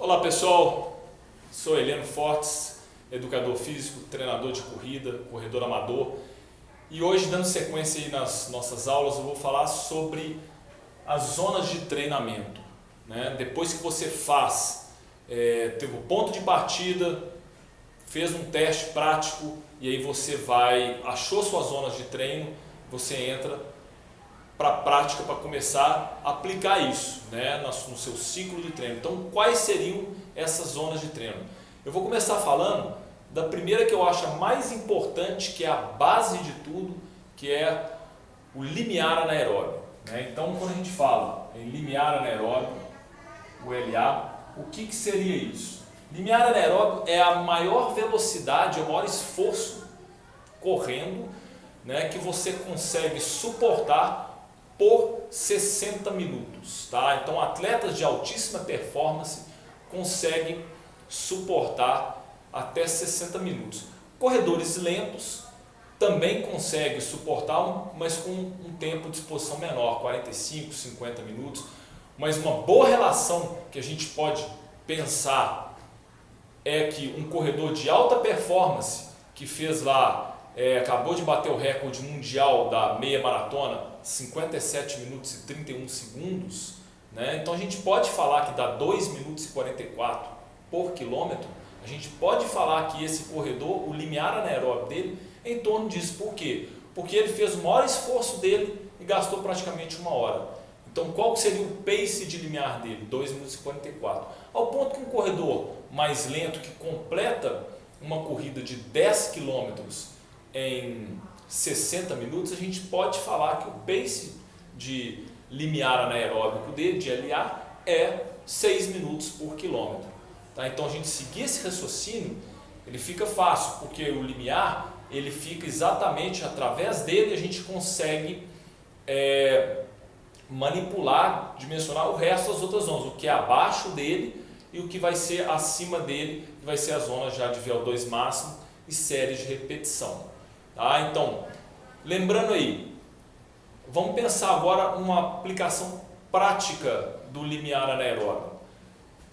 Olá pessoal, sou Heleno Fortes, educador físico, treinador de corrida, corredor amador, e hoje, dando sequência aí nas nossas aulas, eu vou falar sobre as zonas de treinamento, né? Depois que você teve o ponto de partida, fez um teste prático e aí você achou suas zonas de treino, você entra para a prática, para começar a aplicar isso, né, no seu ciclo de treino. Então, quais seriam essas zonas de treino? Eu vou começar falando da primeira, que eu acho a mais importante, que é a base de tudo, que é o limiar anaeróbio, né? Então, quando a gente fala em limiar anaeróbio, o LA, o que seria isso? Limiar anaeróbio é a maior velocidade, o maior esforço correndo, né, que você consegue suportar por 60 minutos, tá? Então, atletas de altíssima performance conseguem suportar até 60 minutos. Corredores lentos também conseguem suportar, mas com um tempo de exposição menor, 45, 50 minutos. Mas uma boa relação que a gente pode pensar é que um corredor de alta performance que fez lá, acabou de bater o recorde mundial da meia maratona, 57 minutos e 31 segundos, né? Então a gente pode falar que dá 2 minutos e 44 por quilômetro. A gente pode falar que esse corredor, o limiar anaeróbio dele, é em torno disso. Por quê? Porque ele fez o maior esforço dele e gastou praticamente 1 hora. Então qual seria o pace de limiar dele? 2 minutos e 44. Ao ponto que um corredor mais lento, que completa uma corrida de 10 quilômetros em 60 minutos, a gente pode falar que o pace de limiar anaeróbico dele, de LA, é 6 minutos por quilômetro. Tá? Então a gente seguir esse raciocínio, ele fica fácil, porque o limiar, ele fica exatamente através dele, a gente consegue manipular, dimensionar o resto das outras zonas, o que é abaixo dele e o que vai ser acima dele, que vai ser a zona já de VO2 máximo e série de repetição. Tá? Então, lembrando aí, vamos pensar agora uma aplicação prática do limiar anaeróbio.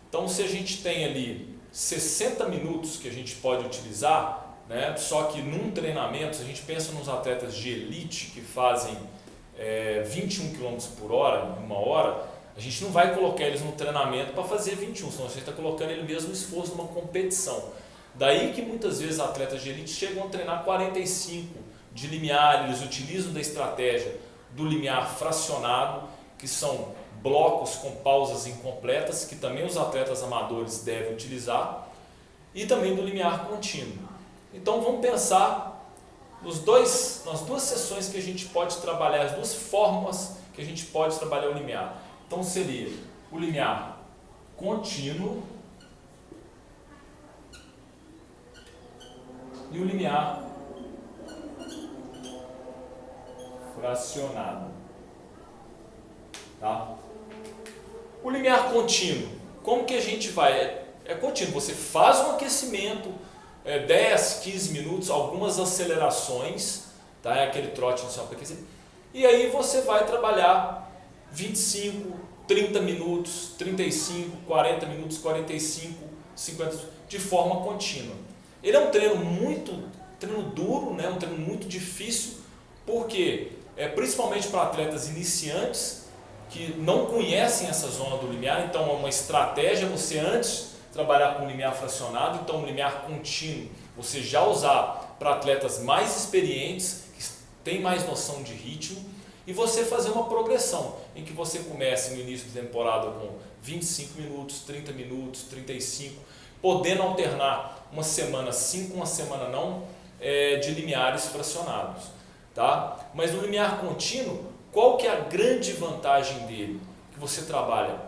Então, se a gente tem ali 60 minutos que a gente pode utilizar, né? Só que num treinamento, se a gente pensa nos atletas de elite que fazem 21 km por hora, em 1 hora, a gente não vai colocar eles no treinamento para fazer 21, senão você está colocando ele mesmo no esforço numa competição. Daí que muitas vezes atletas de elite chegam a treinar 45 de limiar, eles utilizam da estratégia do limiar fracionado, que são blocos com pausas incompletas, que também os atletas amadores devem utilizar, e também do limiar contínuo. Então vamos pensar nas duas sessões que a gente pode trabalhar, as duas formas que a gente pode trabalhar o limiar. Então seria o limiar contínuo e o limiar fracionado. Tá? O limiar contínuo, como que a gente vai? É contínuo, você faz um aquecimento, 10, 15 minutos, algumas acelerações, tá? É aquele trote inicial para aquecer, e aí você vai trabalhar 25, 30 minutos, 35, 40 minutos, 45, 50, de forma contínua. Ele é um treino treino duro, né? Um treino muito difícil, porque principalmente para atletas iniciantes que não conhecem essa zona do limiar. Então é uma estratégia você antes trabalhar com limiar fracionado, então o limiar contínuo você já usar para atletas mais experientes, que têm mais noção de ritmo, e você fazer uma progressão em que você comece no início da temporada com 25 minutos, 30 minutos, 35, podendo alternar uma semana sim com uma semana não, de limiares fracionados. Tá? Mas no limiar contínuo, qual que é a grande vantagem dele? Que você trabalha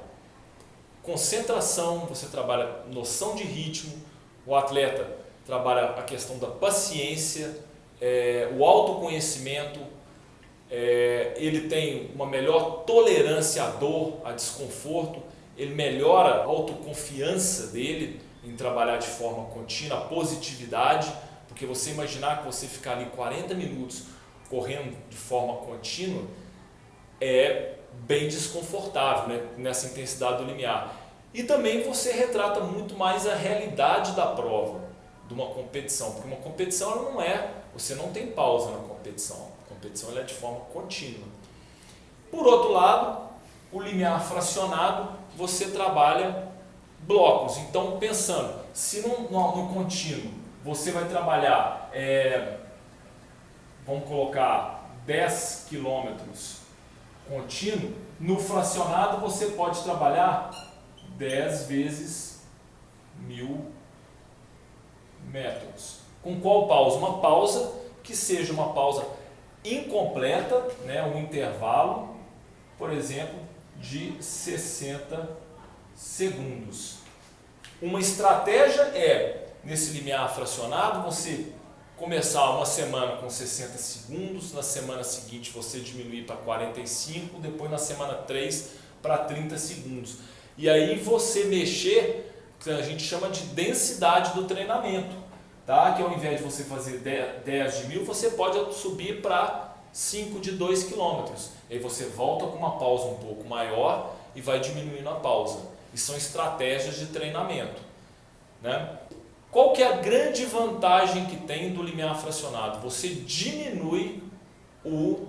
concentração, você trabalha noção de ritmo, o atleta trabalha a questão da paciência, o autoconhecimento, ele tem uma melhor tolerância à dor, a desconforto, ele melhora a autoconfiança dele em trabalhar de forma contínua, a positividade, porque você imaginar que você ficar ali 40 minutos correndo de forma contínua é bem desconfortável, né, nessa intensidade do limiar. E também você retrata muito mais a realidade da prova, de uma competição, porque uma competição ela não é, você não tem pausa na competição, a competição ela é de forma contínua. Por outro lado, o limiar fracionado, você trabalha blocos. Então, pensando, se no contínuo você vai trabalhar, vamos colocar 10 quilômetros contínuo, no fracionado você pode trabalhar 10 vezes 1000 metros. Com qual pausa? Uma pausa que seja uma pausa incompleta, né, um intervalo, por exemplo, de 60 segundos. Uma estratégia é, nesse limiar fracionado, você começar uma semana com 60 segundos, na semana seguinte você diminuir para 45, depois na semana 3 para 30 segundos. E aí você mexer, que a gente chama de densidade do treinamento, tá? Que ao invés de você fazer 10 de 1000, você pode subir para 5 de 2 km. Aí você volta com uma pausa um pouco maior e vai diminuindo a pausa. E são estratégias de treinamento, né? Qual que é a grande vantagem que tem do limiar fracionado? Você diminui o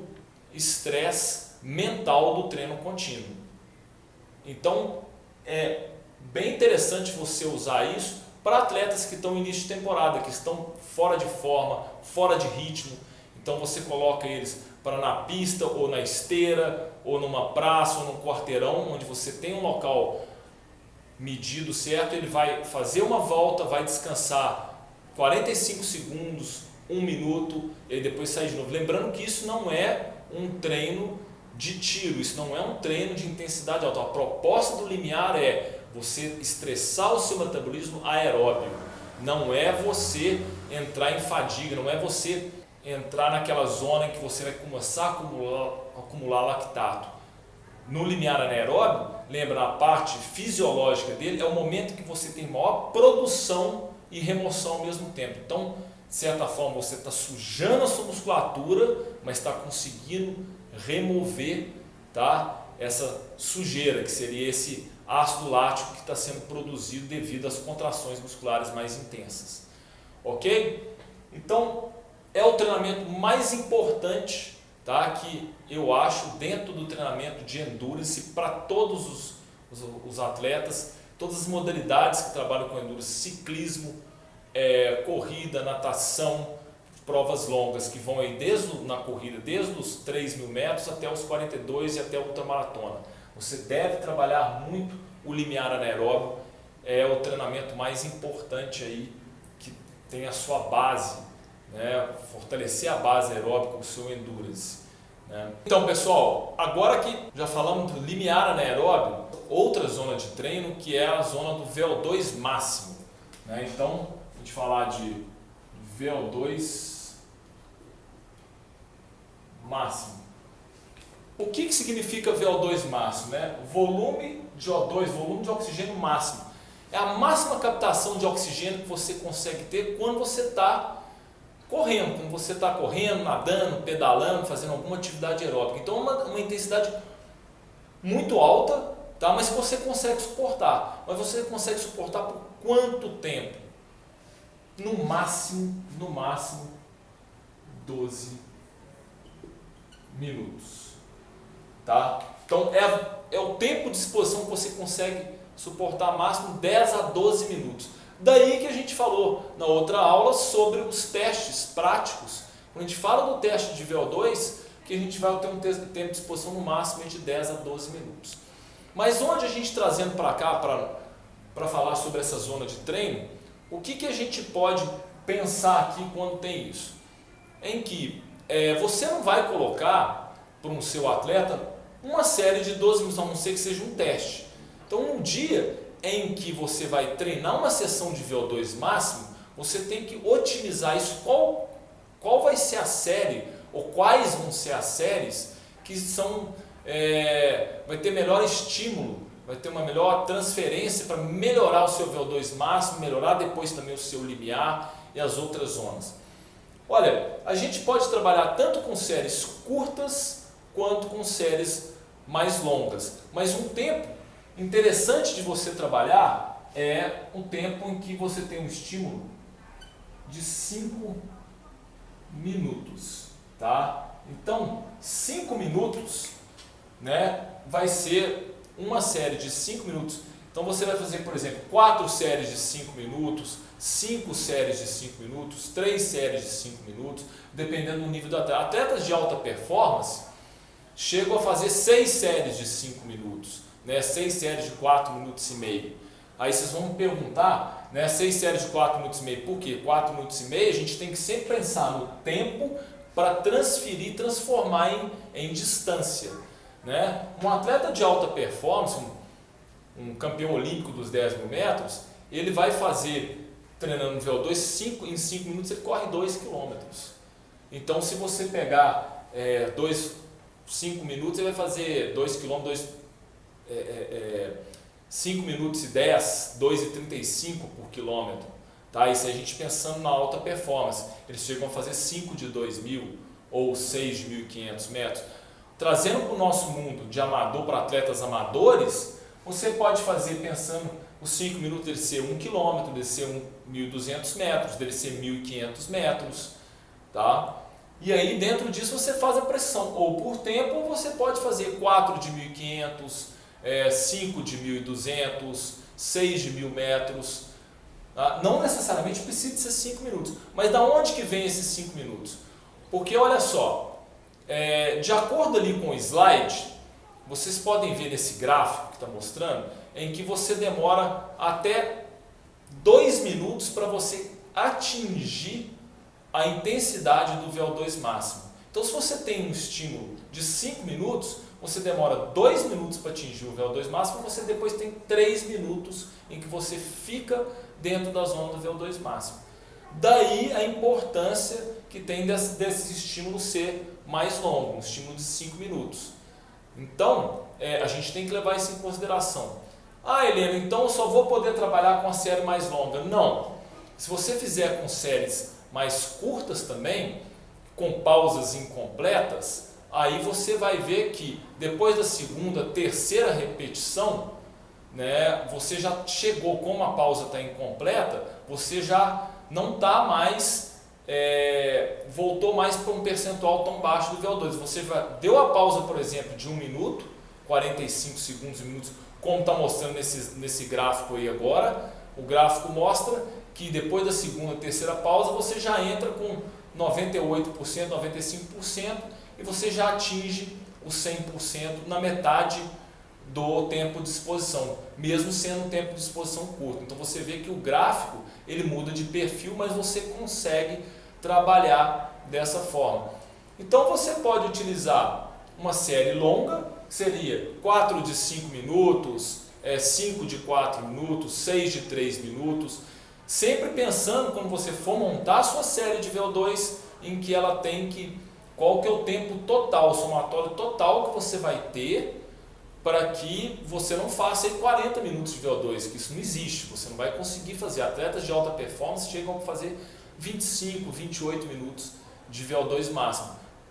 estresse mental do treino contínuo. Então, é bem interessante você usar isso para atletas que estão em início de temporada, que estão fora de forma, fora de ritmo. Então você coloca eles para na pista, ou na esteira, ou numa praça, ou num quarteirão, onde você tem um local medido certo, ele vai fazer uma volta, vai descansar 45 segundos, 1 minuto, e depois sai de novo. Lembrando que isso não é um treino de tiro, isso não é um treino de intensidade alta. A proposta do limiar é você estressar o seu metabolismo aeróbio, não é você entrar em fadiga, não é você entrar naquela zona em que você vai começar a acumular lactato. No limiar anaeróbio, lembra, a parte fisiológica dele é o momento em que você tem maior produção e remoção ao mesmo tempo. Então, de certa forma, você está sujando a sua musculatura, mas está conseguindo remover, tá, essa sujeira, que seria esse ácido lático que está sendo produzido devido às contrações musculares mais intensas. Ok? Então, é o treinamento mais importante, tá, que eu acho dentro do treinamento de endurance para todos os atletas, todas as modalidades que trabalham com endurance, ciclismo, corrida, natação, provas longas que vão aí na corrida, desde os 3.000 metros até os 42 e até a ultramaratona. Você deve trabalhar muito o limiar anaeróbio, é o treinamento mais importante aí, que tem a sua base, né? Fortalecer a base aeróbica, o seu endurance, né? Então, pessoal, agora que já falamos do limiar anaeróbio, outra zona de treino que é a zona do VO2 máximo, né? Então, a gente falar de VO2 máximo. O que significa VO2 máximo, né? Volume de O2, volume de oxigênio máximo. É a máxima captação de oxigênio que você consegue ter quando você está correndo, quando você está correndo, nadando, pedalando, fazendo alguma atividade aeróbica. Então, uma intensidade muito alta, tá? Mas que você consegue suportar. Mas você consegue suportar por quanto tempo? No máximo 12 minutos. Tá? Então, é o tempo de exposição que você consegue suportar máximo 10 a 12 minutos. Daí que a gente falou na outra aula sobre os testes práticos. Quando a gente fala do teste de VO2, que a gente vai ter um tempo de exposição no máximo de 10 a 12 minutos. Mas onde a gente trazendo para cá, para falar sobre essa zona de treino, o que a gente pode pensar aqui quando tem isso? Em que você não vai colocar para um seu atleta uma série de 12 minutos, a não ser que seja um teste. Então, um dia em que você vai treinar uma sessão de VO2 máximo, você tem que otimizar isso. Qual vai ser a série, ou quais vão ser as séries que vai ter melhor estímulo, vai ter uma melhor transferência para melhorar o seu VO2 máximo, melhorar depois também o seu limiar e as outras zonas. Olha, a gente pode trabalhar tanto com séries curtas quanto com séries mais longas, mas um tempo Interessante de você trabalhar é um tempo em que você tem um estímulo de 5 minutos, tá? Então, 5 minutos, né, vai ser uma série de 5 minutos. Então você vai fazer, por exemplo, 4 séries de 5 minutos, 5 séries de 5 minutos, 3 séries de 5 minutos, dependendo do nível do atleta. Atletas de alta performance chegam a fazer 6 séries de 5 minutos, né, 6 séries de 4 minutos e meio. Aí vocês vão me perguntar, né, 6 séries de 4 minutos e meio, por quê? 4 minutos e meio a gente tem que sempre pensar no tempo para transferir, transformar em distância, né? Um atleta de alta performance, um campeão olímpico dos 10 mil metros, ele vai fazer, treinando no VO2, em 5 minutos ele corre 2 quilômetros. Então se você pegar 5 minutos, ele vai fazer 2 quilômetros, 5 minutos e 10, 2,35 por quilômetro. Tá? Isso a gente pensando na alta performance. Eles chegam a fazer 5 de 2.000 ou 6 de 1.500 metros. Trazendo para o nosso mundo de amador para atletas amadores, você pode fazer pensando os 5 minutos dele ser 1 quilômetro, dele ser 1.200 metros, dele ser 1.500 metros. Tá? E aí dentro disso você faz a pressão, ou por tempo, ou você pode fazer 4 de 1.500, 5 de 1.200, 6 de 1.000 metros. Não necessariamente precisa ser 5 minutos, mas da onde que vem esses 5 minutos? Porque olha só, de acordo ali com o slide, vocês podem ver nesse gráfico que está mostrando, em que você demora até 2 minutos para você atingir a intensidade do VO2 máximo. Então se você tem um estímulo de 5 minutos, você demora 2 minutos para atingir o VO2 máximo, você depois tem 3 minutos em que você fica dentro da zona do VO2 máximo. Daí a importância que tem desse estímulo ser mais longo, um estímulo de 5 minutos. Então, a gente tem que levar isso em consideração. Helena, então eu só vou poder trabalhar com a série mais longa. Não. Se você fizer com séries mais curtas também, com pausas incompletas, aí você vai ver que depois da segunda, terceira repetição, né, você já chegou, como a pausa está incompleta, você já não está mais, voltou mais para um percentual tão baixo do VO2. Você deu a pausa, por exemplo, de 1 minuto, 45 segundos, 1 minuto, como está mostrando nesse gráfico aí agora. O gráfico mostra que depois da segunda, terceira pausa, você já entra com 98%, 95% e você já atinge o 100% na metade do tempo de exposição, mesmo sendo um tempo de exposição curto. Então você vê que o gráfico ele muda de perfil, mas você consegue trabalhar dessa forma. Então você pode utilizar uma série longa, que seria 4 de 5 minutos, 5 de 4 minutos, 6 de 3 minutos, sempre pensando quando você for montar a sua série de VO2, em que ela tem que, qual que é o tempo total, o somatório total que você vai ter, para que você não faça aí 40 minutos de VO2, que isso não existe, você não vai conseguir fazer. Atletas de alta performance chegam a fazer 25, 28 minutos de VO2 máximo.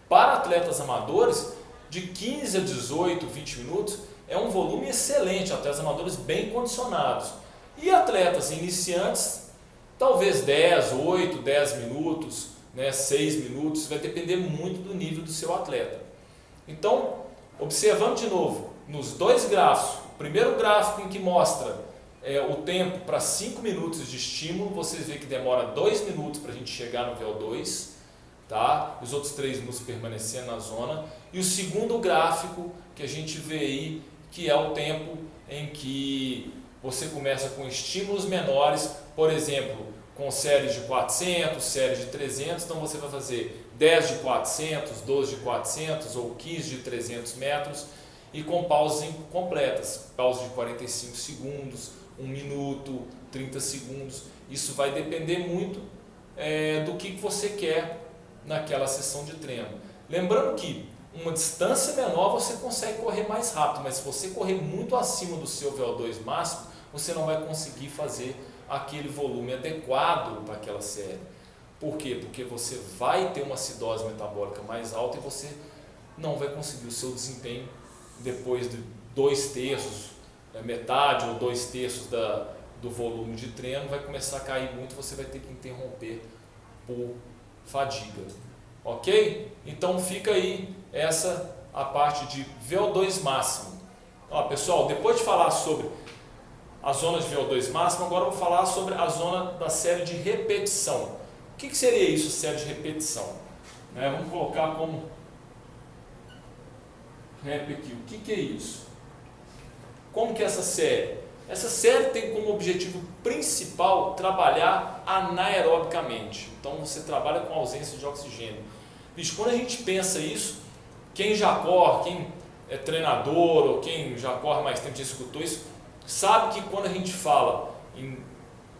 Para atletas amadores, de 15 a 18, 20 minutos, é um volume excelente, atletas amadores bem condicionados. E atletas iniciantes, talvez 10, 8, 10 minutos, né, 6 minutos, vai depender muito do nível do seu atleta. Então, observando de novo, nos dois gráficos, o primeiro gráfico em que mostra o tempo para 5 minutos de estímulo, vocês veem que demora 2 minutos para a gente chegar no VO2, tá? Os outros 3 minutos permanecendo na zona. E o segundo gráfico que a gente vê aí, que é o tempo em que você começa com estímulos menores, por exemplo, com séries de 400, séries de 300, então você vai fazer 10 de 400, 12 de 400 ou 15 de 300 metros e com pausas incompletas, pausas de 45 segundos, 1 minuto, 30 segundos. Isso vai depender muito do que você quer naquela sessão de treino. Lembrando que uma distância menor você consegue correr mais rápido, mas se você correr muito acima do seu VO2 máximo, você não vai conseguir fazer aquele volume adequado para aquela série. Por quê? Porque você vai ter uma acidose metabólica mais alta e você não vai conseguir o seu desempenho depois de 2/3 metade ou 2/3 do volume de treino, vai começar a cair muito, você vai ter que interromper por fadiga. Ok? Então fica aí essa a parte de VO2 máximo. Ó, pessoal, depois de falar sobre a zona de VO2 máximo, agora eu vou falar sobre a zona da série de repetição. O que seria isso, série de repetição? Vamos colocar como rep aqui. O que é isso? Como que é essa série? Essa série tem como objetivo principal trabalhar anaerobicamente. Então você trabalha com ausência de oxigênio. Vixe, quando a gente pensa isso, quem já corre, quem é treinador ou quem já corre mais tempo, já escutou isso, sabe que quando a gente fala em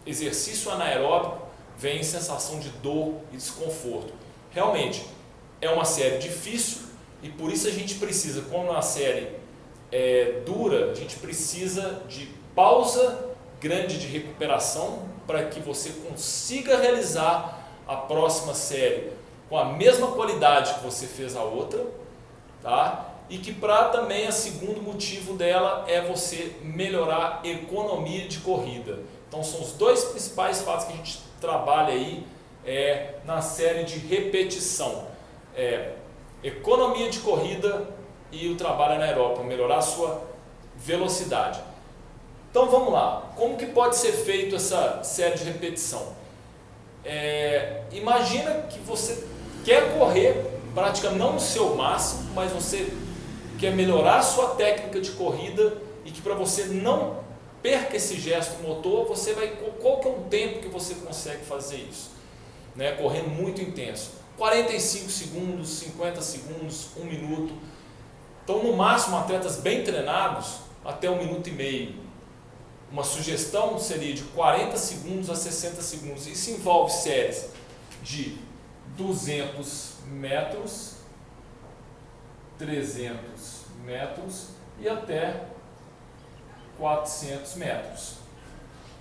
exercício anaeróbico, vem sensação de dor e desconforto. Realmente, é uma série difícil e por isso a gente precisa, como uma série dura, a gente precisa de pausa grande de recuperação para que você consiga realizar a próxima série com a mesma qualidade que você fez a outra, tá? E que para também, o segundo motivo dela é você melhorar a economia de corrida. Então são os dois principais fatos que a gente trabalha aí na série de repetição. Economia de corrida e o trabalho anaeróbico, melhorar a sua velocidade. Então vamos lá, como que pode ser feito essa série de repetição? Imagina que você quer correr, praticamente não no seu máximo, mas você quer melhorar a sua técnica de corrida e que para você não perca esse gesto motor, você vai, qual que é um tempo que você consegue fazer isso? Correndo muito intenso, 45 segundos, 50 segundos, 1 minuto. Então no máximo atletas bem treinados até 1 minuto e meio. Uma sugestão seria de 40 segundos a 60 segundos. Isso envolve séries de 200 metros, 300 metros e até 400 metros.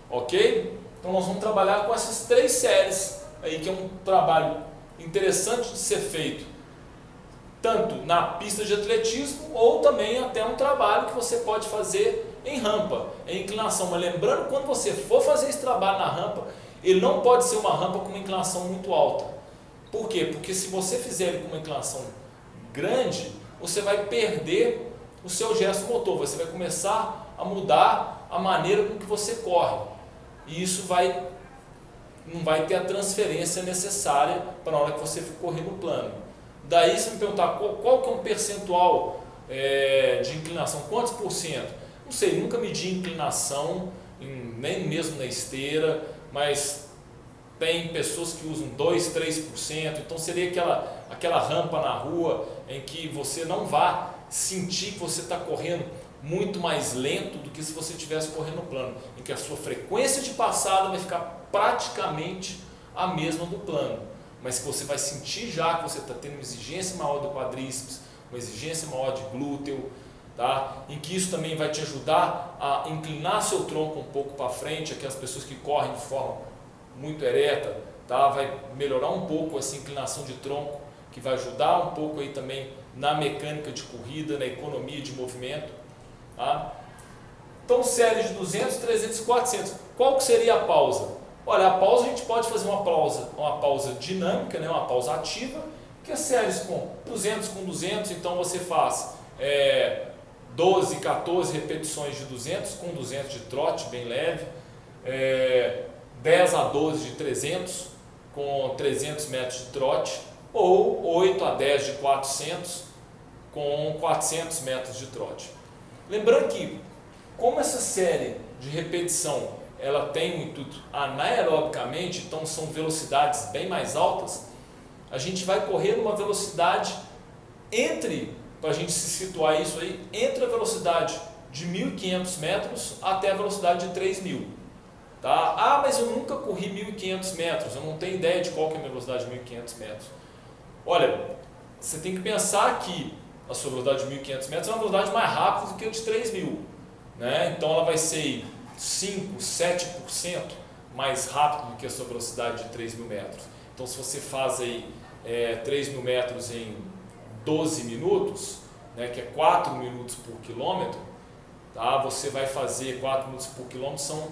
Ok? Então nós vamos trabalhar com essas 3 séries aí, que é um trabalho interessante de ser feito tanto na pista de atletismo ou também até um trabalho que você pode fazer em rampa, em inclinação. Mas lembrando, quando você for fazer esse trabalho na rampa, ele não pode ser uma rampa com uma inclinação muito alta. Por quê? Porque se você fizer ele com uma inclinação grande, você vai perder o seu gesto motor, você vai começar a mudar a maneira com que você corre. E isso não vai ter a transferência necessária para a hora que você for correr no plano. Daí você me perguntar qual que é um percentual de inclinação, quantos por cento? Não sei, nunca medi inclinação, nem mesmo na esteira, mas tem pessoas que usam 2, 3%, então seria aquela rampa na rua em que você não vai sentir que você está correndo muito mais lento do que se você estivesse correndo plano, em que a sua frequência de passada vai ficar praticamente a mesma do plano, mas que você vai sentir já que você está tendo uma exigência maior do quadríceps, uma exigência maior de glúteo, tá? Em que isso também vai te ajudar a inclinar seu tronco um pouco para frente, aquelas pessoas que correm de forma muito ereta, tá? Vai melhorar um pouco essa inclinação de tronco, que vai ajudar um pouco aí também na mecânica de corrida, na economia de movimento, tá? Então série de 200, 300 e 400, qual que seria a pausa? Olha, a pausa a gente pode fazer uma pausa dinâmica, uma pausa ativa, que é séries com 200, então você faz 12, 14 repetições de 200, com 200 de trote, bem leve, 10 a 12 de 300, com 300 metros de trote, ou 8 a 10 de 400, com 400 metros de trote. Lembrando que, como essa série de repetição ela tem um intuito anaerobicamente, então são velocidades bem mais altas, a gente vai correr numa velocidade para a gente se situar isso aí, entre a velocidade de 1.500 metros até a velocidade de 3.000. Tá? Ah, mas eu nunca corri 1.500 metros, eu não tenho ideia de qual que é a minha velocidade de 1.500 metros. Olha, você tem que pensar que a sua velocidade de 1.500 metros é uma velocidade mais rápida do que a de 3.000. Então ela vai ser 5, 7% mais rápido do que a sua velocidade de 3.000 metros. Então se você faz aí 3.000 metros em 12 minutos, que é 4 minutos por quilômetro, tá? Você vai fazer 4 minutos por quilômetro, são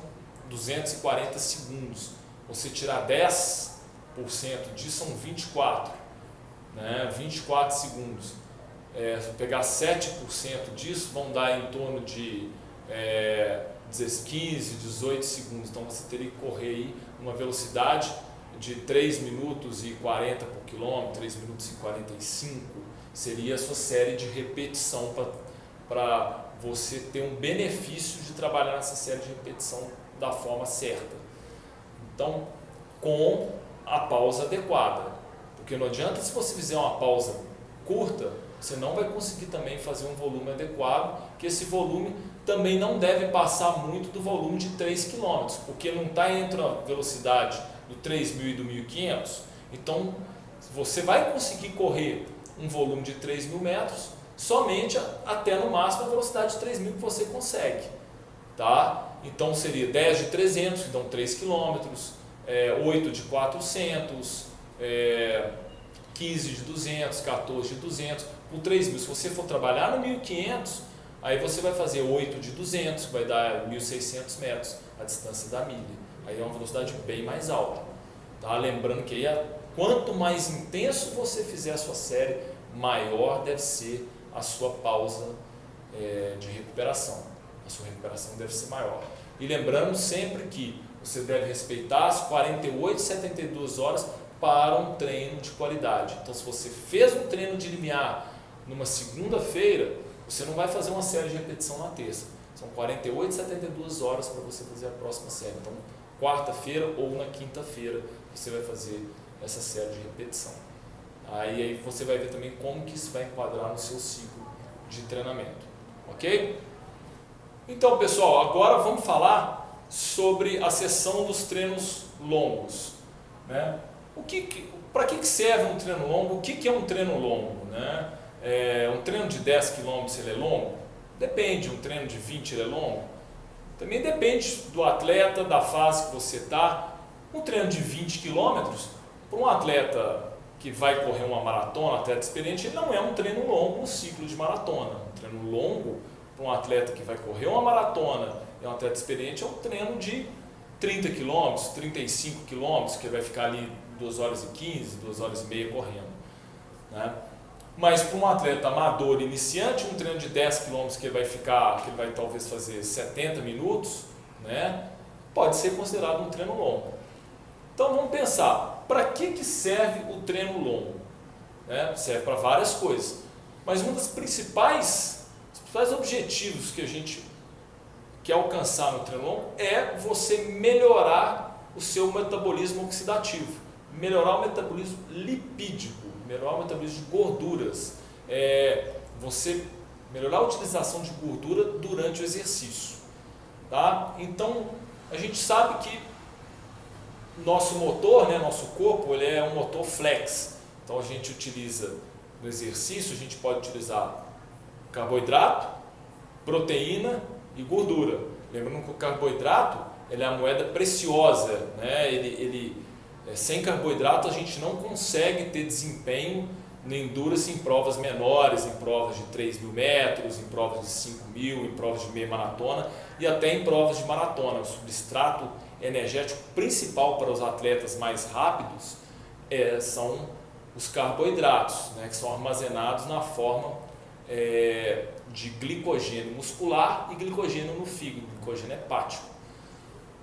240 segundos. Você tirar 10% disso, são 24, né? 24 segundos. Pegar 7% disso, vão dar em torno de 15, 18 segundos. Então você teria que correr aí uma velocidade de 3 minutos e 40 por quilômetro, 3 minutos e 45, seria a sua série de repetição para você ter um benefício de trabalhar nessa série de repetição da forma certa. Então, com a pausa adequada, porque não adianta se você fizer uma pausa curta, você não vai conseguir também fazer um volume adequado, que esse volume também não deve passar muito do volume de 3 km, porque não está entre a velocidade do 3.000 e do 1.500, então você vai conseguir correr um volume de 3.000 metros somente até no máximo a velocidade de 3.000 que você consegue, tá? Então seria 10 de 300, que dão 3 km, 8 de 400, 15 de 200, 14 de 200, por 3.000. Se você for trabalhar no 1.500, aí você vai fazer 8 de 200, que vai dar 1.600 metros, a distância da milha. Aí é uma velocidade bem mais alta, tá? Lembrando que aí, quanto mais intenso você fizer a sua série, maior deve ser a sua pausa de recuperação. A sua recuperação deve ser maior. E lembrando sempre que você deve respeitar as 48, 72 horas para um treino de qualidade. Então, se você fez um treino de limiar numa segunda-feira, você não vai fazer uma série de repetição na terça. São 48, 72 horas para você fazer a próxima série. Então, quarta-feira ou na quinta-feira você vai fazer essa série de repetição. Aí você vai ver também como que isso vai enquadrar no seu ciclo de treinamento. Ok? Então, pessoal, agora vamos falar sobre a sessão dos treinos longos, né? Para que serve um treino longo? O que é um treino longo, né? Um treino de 10 km ele é longo? Depende. Um treino de 20 ele é longo? Também depende do atleta, da fase que você está. Um treino de 20 km, para um atleta que vai correr uma maratona, atleta experiente, ele não é um treino longo no ciclo de maratona. Um treino longo para um atleta que vai correr uma maratona e um atleta experiente é um treino de 30 km, 35 km, que vai ficar ali 2 horas e 15, 2 horas e meia correndo, né? Mas para um atleta amador iniciante, um treino de 10 km que ele vai talvez fazer 70 minutos, né? Pode ser considerado um treino longo. Então vamos pensar, para que serve o treino longo? Né? Serve para várias coisas, mas um dos principais objetivos que a gente quer alcançar no treino longo é você melhorar o seu metabolismo oxidativo, melhorar o metabolismo lipídico, melhorar o metabolismo de gorduras, você melhorar a utilização de gordura durante o exercício, tá? Então a gente sabe que nosso motor, né, nosso corpo, ele é um motor flex. Então a gente utiliza no exercício, a gente pode utilizar carboidrato, proteína e gordura. Lembrando que o carboidrato ele é a moeda preciosa, né? Sem carboidrato a gente não consegue ter desempenho no endurance em provas menores, em provas de 3.000 metros, em provas de 5.000, em provas de meia maratona e até em provas de maratona. O substrato energético principal para os atletas mais rápidos são os carboidratos, né, que são armazenados na forma de glicogênio muscular e glicogênio no fígado, glicogênio hepático.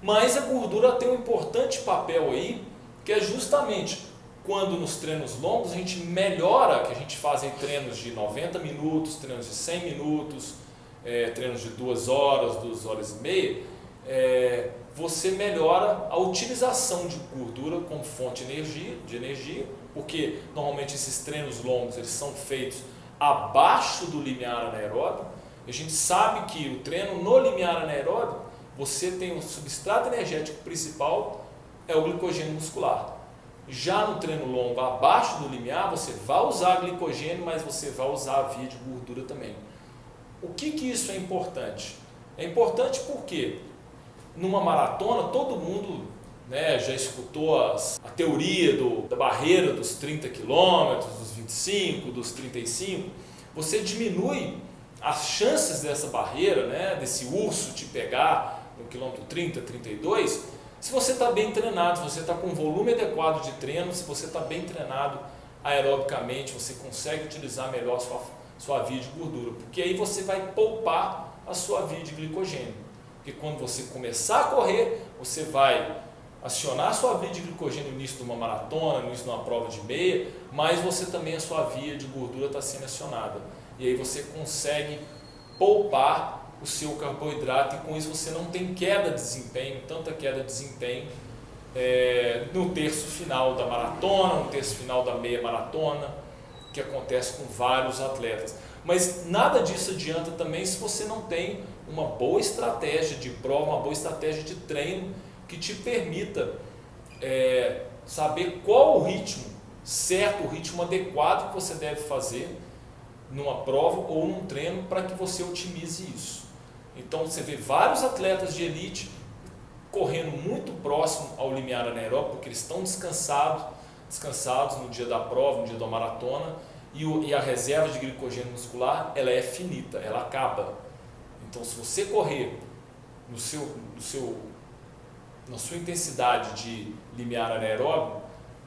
Mas a gordura tem um importante papel aí, que é justamente quando nos treinos longos a gente melhora, que a gente faz em treinos de 90 minutos, treinos de 100 minutos, treinos de 2 horas, 2 horas e meia, você melhora a utilização de gordura como fonte de energia, porque normalmente esses treinos longos eles são feitos abaixo do limiar anaeróbio. A gente sabe que o treino no limiar anaeróbio, você tem o substrato energético principal, é o glicogênio muscular. Já no treino longo abaixo do limiar, você vai usar glicogênio, mas você vai usar a via de gordura também. O que isso é importante? É importante porque numa maratona todo mundo, né, já escutou a teoria da barreira dos 30 km, dos 25, dos 35. Você diminui as chances dessa barreira, né, desse urso te pegar no quilômetro 30, 32, se você está bem treinado, se você está com um volume adequado de treino, se você está bem treinado aerobicamente, você consegue utilizar melhor sua via de gordura, porque aí você vai poupar a sua via de glicogênio. Porque quando você começar a correr, você vai acionar a sua via de glicogênio no início de uma maratona, no início de uma prova de meia, mas você também, a sua via de gordura está sendo acionada. E aí você consegue poupar o seu carboidrato e com isso você não tem queda de desempenho, tanta queda de desempenho no terço final da maratona, no terço final da meia maratona, que acontece com vários atletas. Mas nada disso adianta também se você não tem uma boa estratégia de prova, uma boa estratégia de treino que te permita saber qual o ritmo certo, o ritmo adequado que você deve fazer numa prova ou num treino para que você otimize isso. Então você vê vários atletas de elite correndo muito próximo ao limiar anaeróbico, porque eles estão descansados no dia da prova, no dia da maratona, e a reserva de glicogênio muscular ela é finita, ela acaba. Então se você correr na sua intensidade de limiar anaeróbico,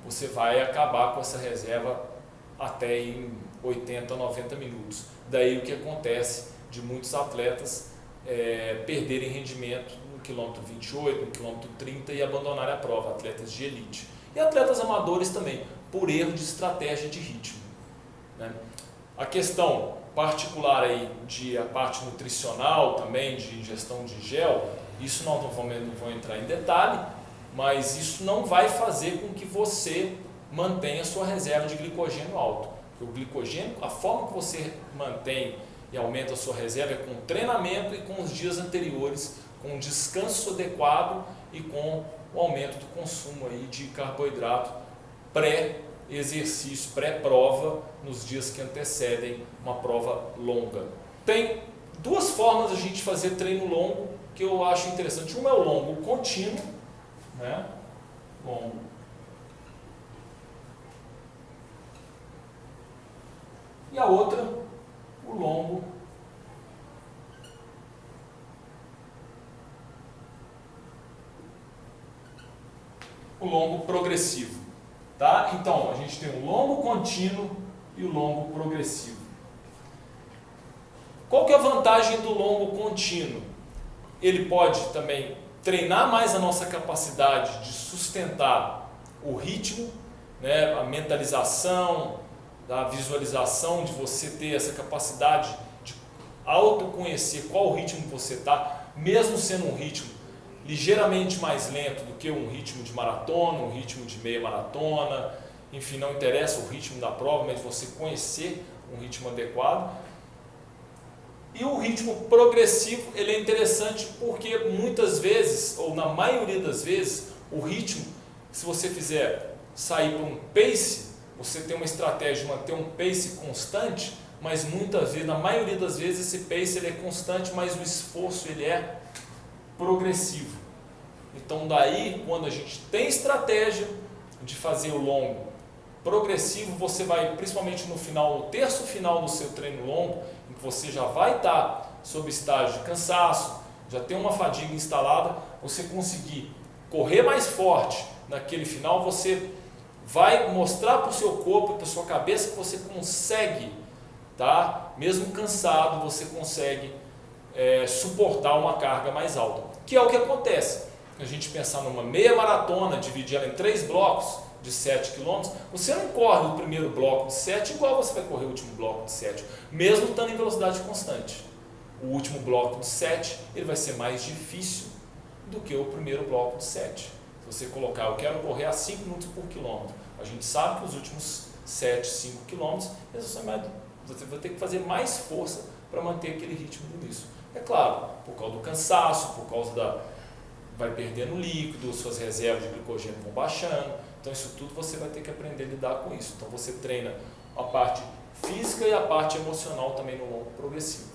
você vai acabar com essa reserva até em 80, 90 minutos. Daí o que acontece de muitos atletas perderem rendimento no quilômetro 28, no quilômetro 30 e abandonarem a prova, atletas de elite. E atletas amadores também, por erro de estratégia de ritmo, né? A questão particular aí de a parte nutricional também, de ingestão de gel, isso não vou entrar em detalhe, mas isso não vai fazer com que você mantenha a sua reserva de glicogênio alto. Porque o glicogênio, a forma que você mantém e aumenta a sua reserva é com treinamento e com os dias anteriores, com um descanso adequado e com o aumento do consumo aí de carboidrato pré-exercício, pré-prova, nos dias que antecedem uma prova longa. Tem duas formas de a gente fazer treino longo que eu acho interessante. Uma é o longo contínuo, né? Longo. E a outra, o longo progressivo, tá? Então, a gente tem o longo contínuo e o longo progressivo. Qual que é a vantagem do longo contínuo? Ele pode também treinar mais a nossa capacidade de sustentar o ritmo, né? A mentalização, da visualização, de você ter essa capacidade de autoconhecer qual ritmo você está, mesmo sendo um ritmo ligeiramente mais lento do que um ritmo de maratona, um ritmo de meia maratona, enfim, não interessa o ritmo da prova, mas você conhecer um ritmo adequado. E o ritmo progressivo, ele é interessante porque muitas vezes, ou na maioria das vezes, o ritmo, se você fizer sair para um pace, você tem uma estratégia de manter um pace constante, mas muitas vezes, na maioria das vezes, esse pace ele é constante, mas o esforço ele é progressivo. Então daí, quando a gente tem estratégia de fazer o longo progressivo, você vai, principalmente no final, no terço final do seu treino longo, em que você já vai estar sob estágio de cansaço, já tem uma fadiga instalada, você conseguir correr mais forte naquele final, você vai mostrar para o seu corpo e para a sua cabeça que você consegue, tá? Mesmo cansado, você consegue suportar uma carga mais alta, que é o que acontece. A gente pensar numa meia maratona, dividir ela em 3 blocos de 7 km, você não corre o primeiro bloco de 7 igual você vai correr o último bloco de 7, mesmo estando em velocidade constante. O último bloco de 7 ele vai ser mais difícil do que o primeiro bloco de 7. Se você colocar, eu quero correr a 5 minutos por quilômetro, a gente sabe que os últimos 7, 5 quilômetros, você vai ter que fazer mais força para manter aquele ritmo do início. É claro, por causa do cansaço, por causa vai perdendo líquido, suas reservas de glicogênio vão baixando, então isso tudo você vai ter que aprender a lidar com isso. Então você treina a parte física e a parte emocional também no longo progressivo.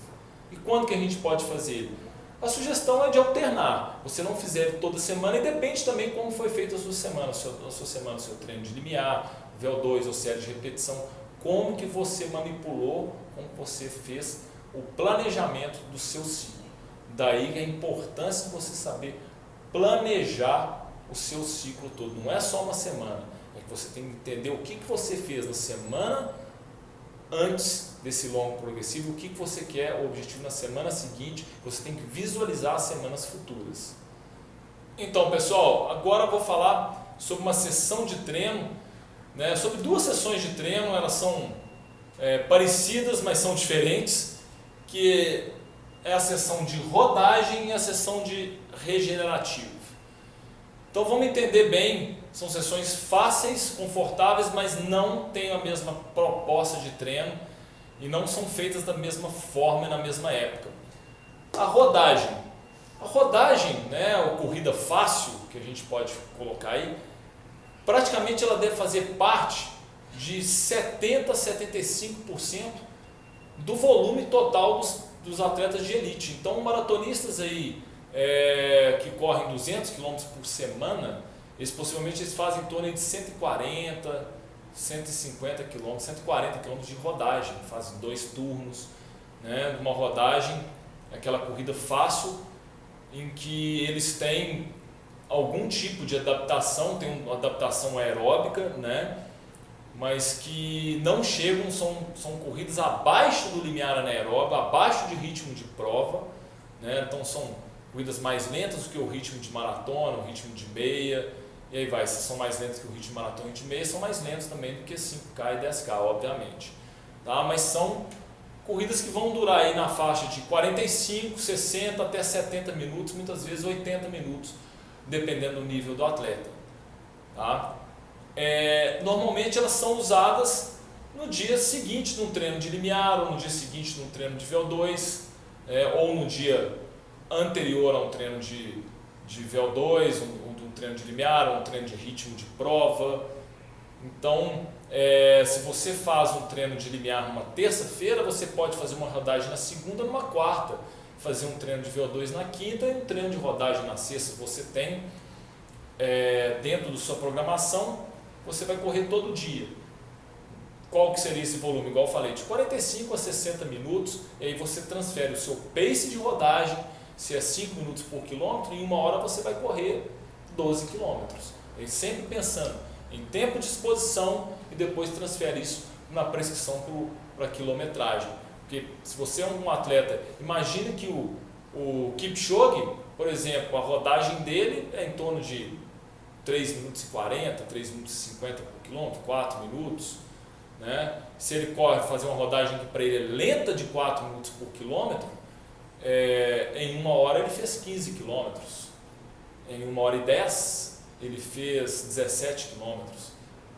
E quando que a gente pode fazer ele? A sugestão é de alternar, você não fizer toda semana e depende também como foi feita a sua semana, o seu treino de limiar, VO2 ou série de repetição, como que você manipulou, como você fez o planejamento do seu ciclo. Daí que a importância de você saber planejar o seu ciclo todo. Não é só uma semana, é que você tem que entender o que você fez na semana antes desse longo progressivo, o que você quer, o objetivo na semana seguinte, você tem que visualizar as semanas futuras. Então, pessoal, agora eu vou falar sobre uma sessão de treino, né, sobre duas sessões de treino, elas são parecidas, mas são diferentes, que é a sessão de rodagem e a sessão de regenerativo. Então vamos entender bem, são sessões fáceis, confortáveis, mas não têm a mesma proposta de treino e não são feitas da mesma forma e na mesma época. A rodagem, né, a corrida fácil, que a gente pode colocar aí, praticamente ela deve fazer parte de 70% a 75% do volume total dos atletas de elite. Então, maratonistas aí que correm 200 km por semana, possivelmente fazem em torno de 140, 150 km, 140 km de rodagem, fazem 2 turnos, né? Uma rodagem, aquela corrida fácil, em que eles têm algum tipo de adaptação, tem uma adaptação aeróbica, né? Mas que não chegam, são corridas abaixo do limiar anaeróbico, abaixo de ritmo de prova, né? Então são corridas mais lentas do que o ritmo de maratona, o ritmo de meia, e aí vai, se são mais lentas que o ritmo de maratona e de meia, são mais lentos também do que 5K e 10K, obviamente. Tá? Mas são corridas que vão durar aí na faixa de 45, 60 até 70 minutos, muitas vezes 80 minutos, dependendo do nível do atleta. Tá? Normalmente elas são usadas no dia seguinte de um treino de limiar, ou no dia seguinte de um treino de VO2, ou no dia anterior a um treino de VO2, um treino de limiar, ou um treino de ritmo de prova. Então, se você faz um treino de limiar numa terça-feira, você pode fazer uma rodagem na segunda ou numa quarta, fazer um treino de VO2 na quinta e um treino de rodagem na sexta. Você tem dentro da sua programação, você vai correr todo dia. Qual que seria esse volume? Igual eu falei, de 45 a 60 minutos, e aí você transfere o seu pace de rodagem, se é 5 minutos por quilômetro, em 1 hora você vai correr 12 quilômetros. E sempre pensando em tempo de exposição e depois transfere isso na prescrição para quilometragem. Porque se você é um atleta, imagine que o Kipchoge, por exemplo, a rodagem dele é em torno de 3 minutos e 40, 3 minutos e 50 por quilômetro, 4 minutos. Né? Se ele corre fazer uma rodagem que para ele é lenta de 4 minutos por quilômetro, em 1 hora ele fez 15 quilômetros. Em 1 hora e 10 ele fez 17 quilômetros.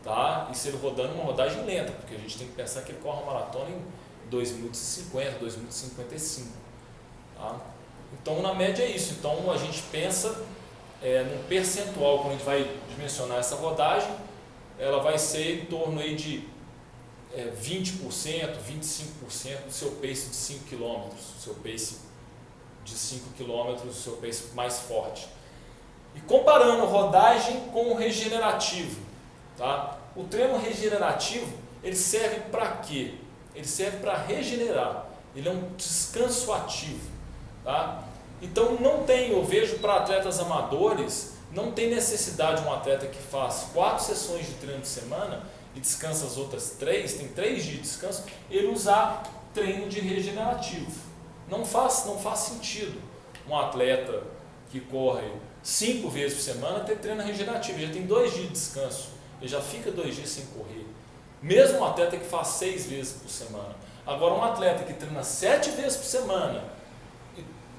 Tá? Isso ele rodando uma rodagem lenta, porque a gente tem que pensar que ele corre uma maratona em 2 minutos e 50, 2 minutos e 55. Tá? Então na média é isso. Então a gente pensa num percentual, quando a gente vai dimensionar essa rodagem, ela vai ser em torno aí de 20%, 25% do seu pace de 5 km, seu pace de 5 km, o seu pace mais forte. E comparando rodagem com o regenerativo, tá? O treino regenerativo, ele serve para quê? Ele serve para regenerar, ele é um descanso ativo, tá? Então eu vejo para atletas amadores, não tem necessidade de um atleta que faz 4 sessões de treino de semana e descansa as outras 3, tem 3 dias de descanso, ele usar treino de regenerativo. Não faz sentido um atleta que corre 5 vezes por semana ter treino regenerativo, ele já tem 2 dias de descanso, ele já fica 2 dias sem correr. Mesmo um atleta que faz 6 vezes por semana. Agora um atleta que treina 7 vezes por semana,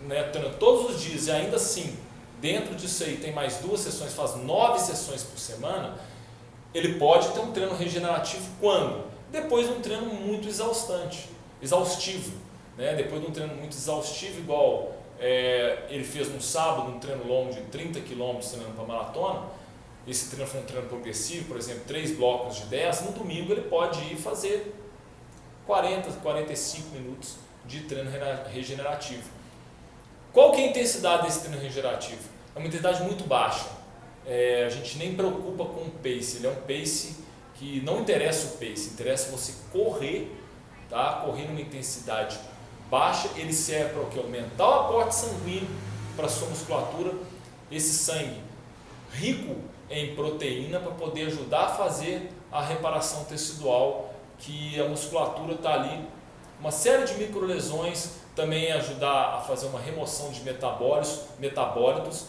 né, treina todos os dias e ainda assim, dentro disso aí tem mais 2 sessões, faz 9 sessões por semana, ele pode ter um treino regenerativo quando? Depois de um treino muito exaustivo. Né? Depois de um treino muito exaustivo, igual ele fez no sábado, um treino longo de 30 km treinando para maratona, esse treino foi um treino progressivo, por exemplo, 3 blocos de 10, no domingo ele pode ir fazer 40, 45 minutos de treino regenerativo. Qual que é a intensidade desse treino regenerativo? É uma intensidade muito baixa. A gente nem preocupa com o pace, ele é um pace que não interessa o pace, interessa você correr, tá? Correr numa intensidade baixa, ele serve para o quê? Aumentar o aporte sanguíneo para a sua musculatura, esse sangue rico em proteína para poder ajudar a fazer a reparação tecidual, que a musculatura está ali, uma série de microlesões, também ajudar a fazer uma remoção de metabólitos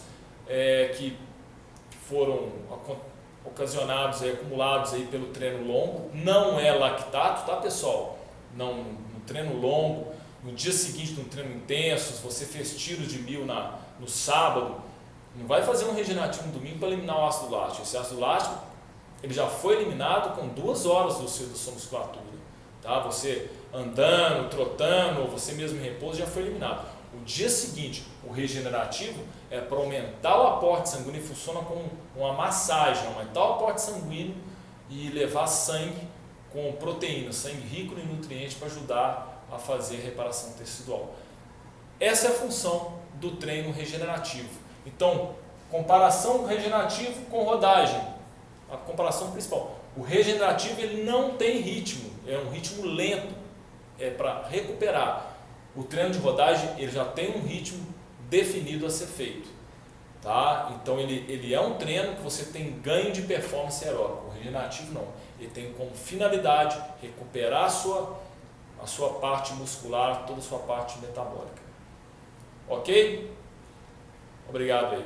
que foram ocasionados, acumulados aí pelo treino longo. Não é lactato, tá pessoal? Não, no treino longo, no dia seguinte de um treino intenso, se você fez tiro de 1000 no sábado, não vai fazer um regenerativo no domingo para eliminar o ácido lático. Esse ácido lático ele já foi eliminado com 2 horas da sua musculatura. Tá? Você andando, trotando, ou você mesmo em repouso, já foi eliminado. O dia seguinte, o regenerativo é para aumentar o aporte sanguíneo e funciona como uma massagem, aumentar o aporte sanguíneo e levar sangue com proteína, sangue rico em nutrientes para ajudar a fazer a reparação tecidual. Essa é a função do treino regenerativo. Então, comparação regenerativo com rodagem, a comparação principal. O regenerativo ele não tem ritmo, é um ritmo lento, é para recuperar. O treino de rodagem ele já tem um ritmo definido a ser feito, tá? Então ele é um treino que você tem ganho de performance aeróbica. O regenerativo não, ele tem como finalidade recuperar a sua parte muscular, toda a sua parte metabólica. Ok? Obrigado aí.